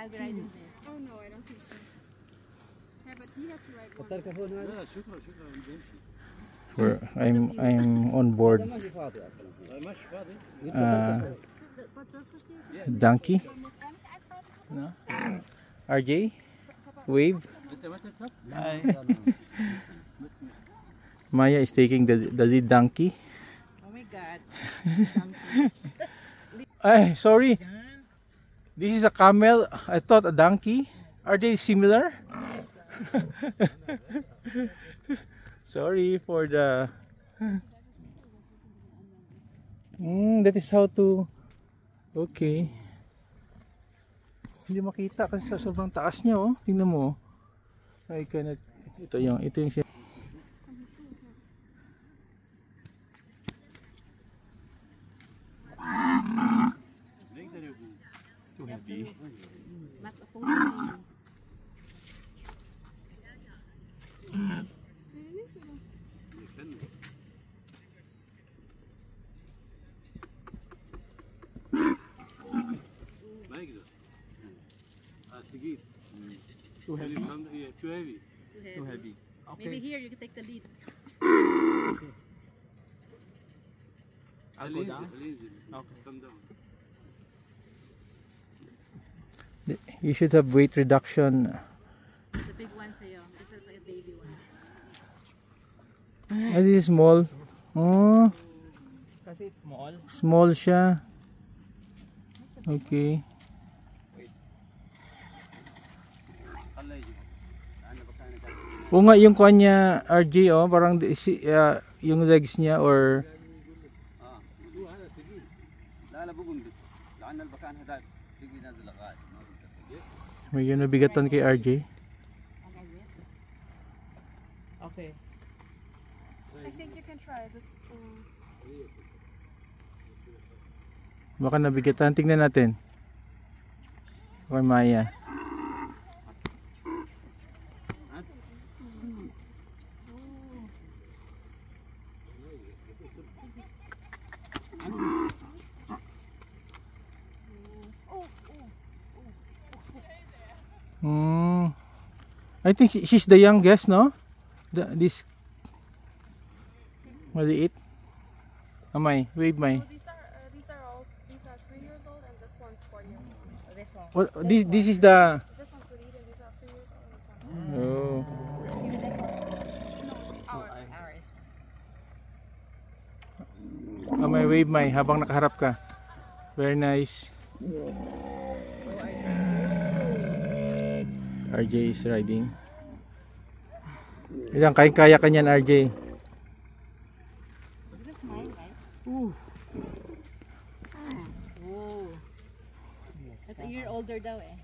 I'll be riding there. Oh no, I don't think so. Yeah, but he has to ride one. I'm on board. Donkey. No? RJ, wave. Hi. Maya is taking the lead donkey. Oh my God. Ay, sorry. This is a camel. I thought a donkey. Are they similar? Sorry for the... that is how to... Okay. Hindi makita kasi sa sobrang taas niya, oh. Tingnan mo. I cannot... Ito yung too heavy. Too heavy. Too heavy. Too heavy. Okay. Maybe here you can take the lead. I'll go down. Okay. Come down. You should have weight reduction. The big one sa'yo. This is like a baby one. Ah, this is small. Oh, Kasi it's small. small siya. Okay. O nga yung kuha niya, RJ, oh, parang yung legs niya or may yun nabigatan kay RJ. Okay. I think you can try this. Baka nabigatan. Tingnan natin. Okay, Maya. I think she's the youngest, no? This maliit. Amay, wave may. Oh, these are 3 years old and this one's 4 years old. This one. Well, this is the. This one's the lead and these are 3 years old and this one. Oh. Ours. Amay, wave may habang nakaharap ka. Very nice. RJ is riding. Ilang kaya ka niyan, RJ? This is mine, right? Ooh. Whoa. That's a year older daw eh.